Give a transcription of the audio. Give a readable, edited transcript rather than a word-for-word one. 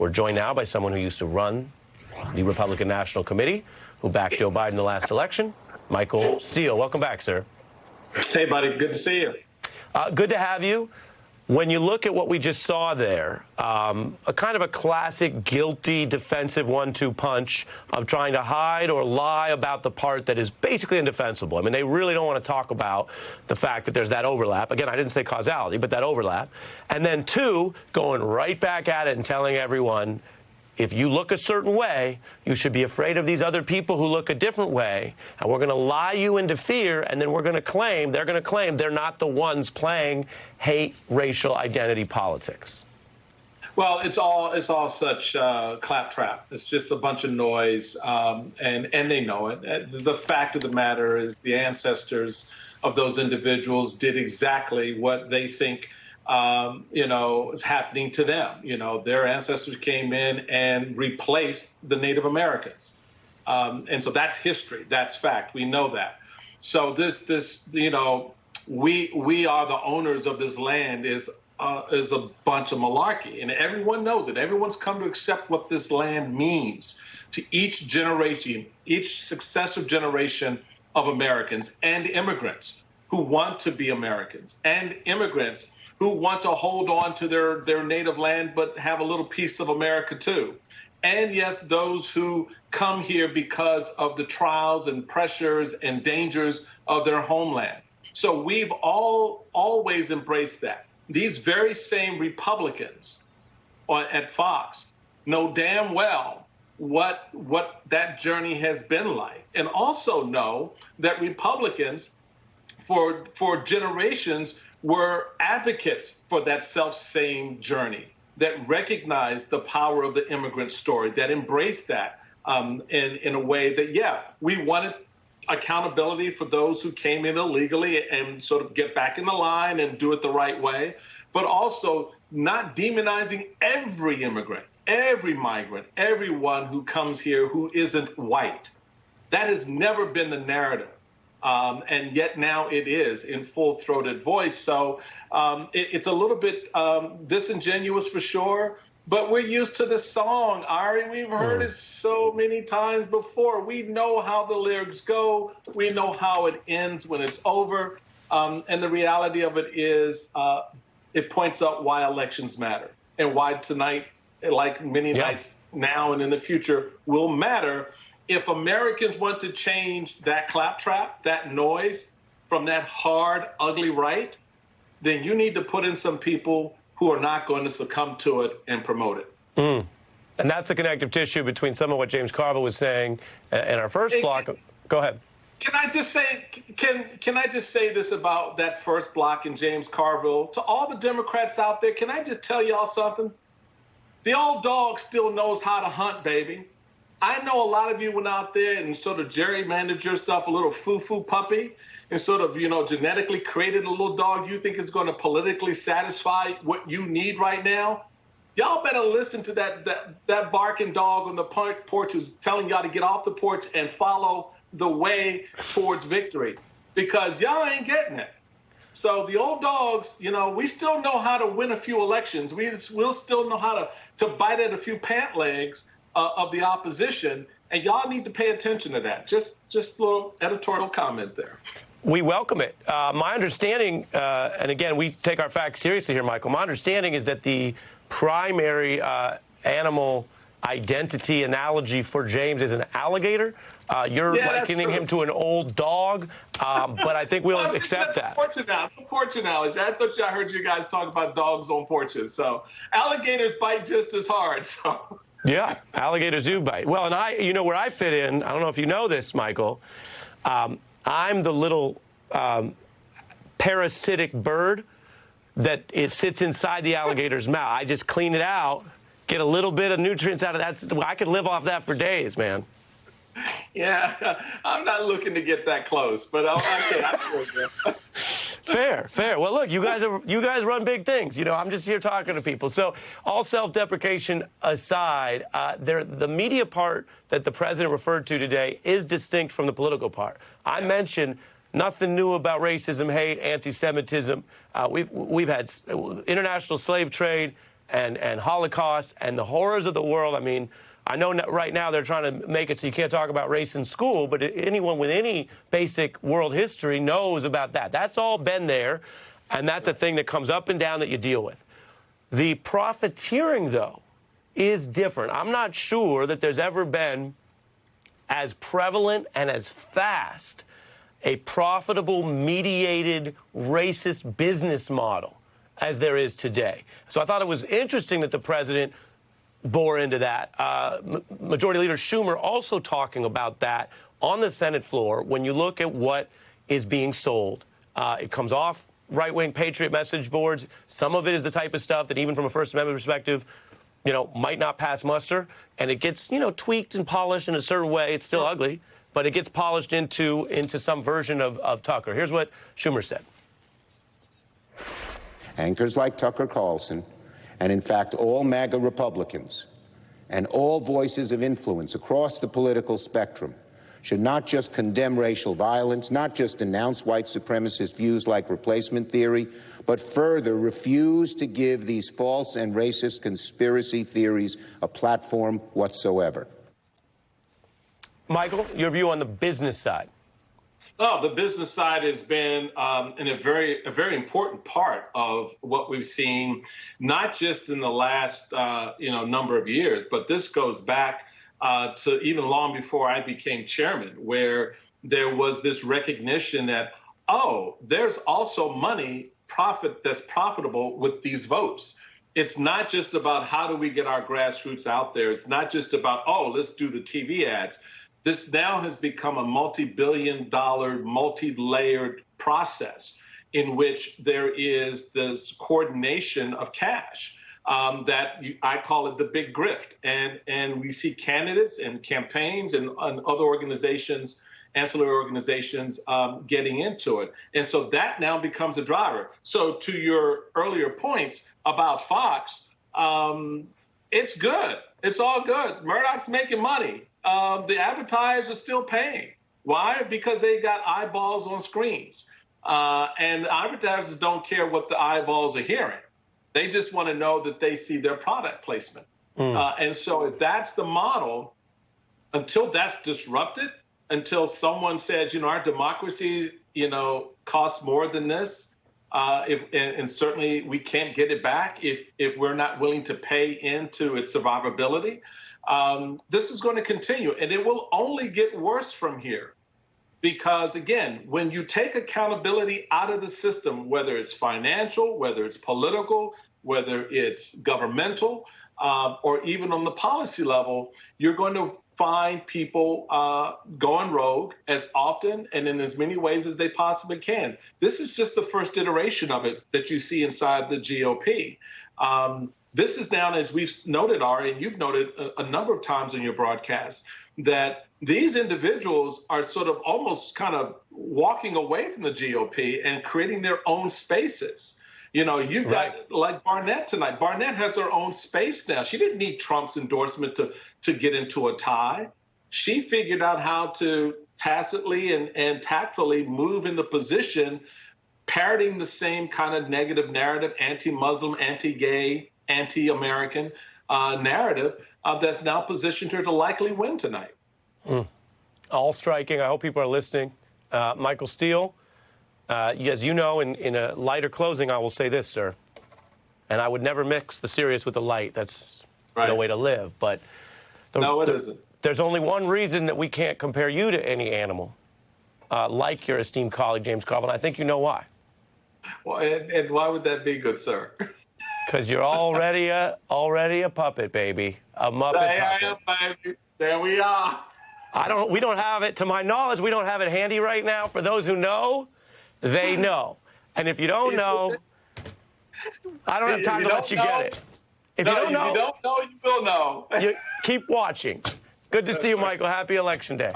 We're joined now by someone who used to run the Republican National Committee, who backed Joe Biden in the last election, Michael Steele. Welcome back, sir. Hey, buddy. Good to see you. Good to have you. When you look at what we just saw there, a kind of a classic guilty defensive 1-2 punch of trying to hide or lie about the part that is basically indefensible. I mean, they really don't want to talk about the fact that there's that overlap. Again, I didn't say causality, but that overlap. And then two, going right back at it and telling everyone, if you look a certain way, you should be afraid of these other people who look a different way. And we're going to lie you into fear, and then they're going to claim they're not the ones playing hate, racial identity politics. Well, it's all such claptrap. It's just a bunch of noise, and they know it. The fact of the matter is the ancestors of those individuals did exactly what they think is happening to them. Their ancestors came in and replaced the Native Americans. And so that's history. That's fact. We know that. So we are the owners of this land is a bunch of malarkey, and everyone knows it. Everyone's come to accept what this land means to each generation, each successive generation of Americans and immigrants who want to be Americans and immigrants who want to hold on to their native land but have a little piece of America too. And yes, those who come here because of the trials and pressures and dangers of their homeland. So we've always embraced that. These very same Republicans at Fox know damn well what that journey has been like, and also know that Republicans for generations were advocates for that self-same journey, that recognized the power of the immigrant story, that embraced that in a way that, we wanted accountability for those who came in illegally and sort of get back in the line and do it the right way, but also not demonizing every immigrant, every migrant, everyone who comes here who isn't white. That has never been the narrative. And yet now it is in full-throated voice. So it's a little bit disingenuous for sure, but we're used to this song, Ari. We've heard it so many times before. We know how the lyrics go. We know how it ends when it's over. And the reality of it is it points out why elections matter and why tonight, like many nights now and in the future, will matter. If Americans want to change that claptrap, that noise from that hard, ugly right, then you need to put in some people who are not going to succumb to it and promote it. And that's the connective tissue between some of what James Carville was saying in our first block. Go ahead. Can I just say this about that first block in James Carville? To all the Democrats out there, can I just tell y'all something? The old dog still knows how to hunt, baby. I know a lot of you went out there and sort of gerrymandered yourself a little foo-foo puppy and sort of, genetically created a little dog you think is going to politically satisfy what you need right now. Y'all better listen to that barking dog on the porch who's telling y'all to get off the porch and follow the way towards victory, because y'all ain't getting it. So the old dogs, we still know how to win a few elections. We'll still know how to bite at a few pant legs of the opposition, and y'all need to pay attention to that. Just a little editorial comment there. We welcome it. My understanding, and again, we take our facts seriously here, Michael, my understanding is that the primary animal identity analogy for James is an alligator. You're likening him to an old dog, but I think we'll accept that. The porch analogy. I thought I heard you guys talk about dogs on porches. So alligators bite just as hard, so... Yeah, alligators do bite. Well, and where I fit in, I don't know if you know this, Michael, I'm the little parasitic bird that sits inside the alligator's mouth. I just clean it out, get a little bit of nutrients out of that. I could live off that for days, man. Yeah, I'm not looking to get that close, but okay, I feel you. Fair. Well, look, you guys run big things. I'm just here talking to people. So all self-deprecation aside, the media part that the president referred to today is distinct from the political part. I mentioned nothing new about racism, hate, anti-Semitism. We've had international slave trade, and Holocaust and the horrors of the world. I mean, I know right now they're trying to make it so you can't talk about race in school, but anyone with any basic world history knows about that. That's all been there, and that's a thing that comes up and down that you deal with. The profiteering, though, is different. I'm not sure that there's ever been as prevalent and as fast a profitable, mediated, racist business model as there is today. So I thought it was interesting that the president bore into that. Majority Leader Schumer also talking about that on the Senate floor. When you look at what is being sold, it comes off right-wing patriot message boards. Some of it is the type of stuff that even from a First Amendment perspective, might not pass muster. And it gets, tweaked and polished in a certain way. It's still ugly, but it gets polished into some version of Tucker. Here's what Schumer said. Anchors like Tucker Carlson, and in fact all MAGA Republicans, and all voices of influence across the political spectrum should not just condemn racial violence, not just denounce white supremacist views like replacement theory, but further refuse to give these false and racist conspiracy theories a platform whatsoever. Michael, your view on the business side? Oh, the business side has been a very important part of what we've seen, not just in the last number of years, but this goes back to even long before I became chairman, where there was this recognition that, there's also that's profitable with these votes. It's not just about how do we get our grassroots out there. It's not just about, let's do the TV ads. This now has become a multi-billion-dollar, multi-layered process in which there is this coordination of cash that I call it the big grift. And we see candidates and campaigns and other organizations, ancillary organizations, getting into it. And so that now becomes a driver. So to your earlier points about Fox, it's good. It's all good. Murdoch's making money. The advertisers are still paying. Why? Because they got eyeballs on screens. And advertisers don't care what the eyeballs are hearing. They just want to know that they see their product placement. And so if that's the model, until that's disrupted, until someone says, our democracy, costs more than this, and certainly we can't get it back if we're not willing to pay into its survivability, this is going to continue, and it will only get worse from here. Because, again, when you take accountability out of the system, whether it's financial, whether it's political, whether it's governmental, or even on the policy level, you're going to find people going rogue as often and in as many ways as they possibly can. This is just the first iteration of it that you see inside the GOP. This is now, as we've noted, Ari, and you've noted a number of times in your broadcast, that these individuals are sort of almost kind of walking away from the GOP and creating their own spaces. You've got like Barnett tonight. Barnett has her own space now. She didn't need Trump's endorsement to get into a tie. She figured out how to tacitly and tactfully move into position, parroting the same kind of negative narrative, anti-Muslim, anti-gay, anti-American narrative that's now positioned her to likely win tonight. All striking. I hope people are listening. Michael Steele, as you know, in a lighter closing, I will say this, sir. And I would never mix the serious with the light. That's no way to live. But no, it isn't. There's only one reason that we can't compare you to any animal, like your esteemed colleague, James Carville. I think you know why. Well, and why would that be, good sir? Because you're already a puppet, baby. A Muppet puppet. Baby. There we are. We don't have it, to my knowledge, we don't have it handy right now. For those who know, they know. And if you don't know, I don't have time to let you get it. If you don't know, you will know. You keep watching. Good to see you, Michael. Happy Election Day.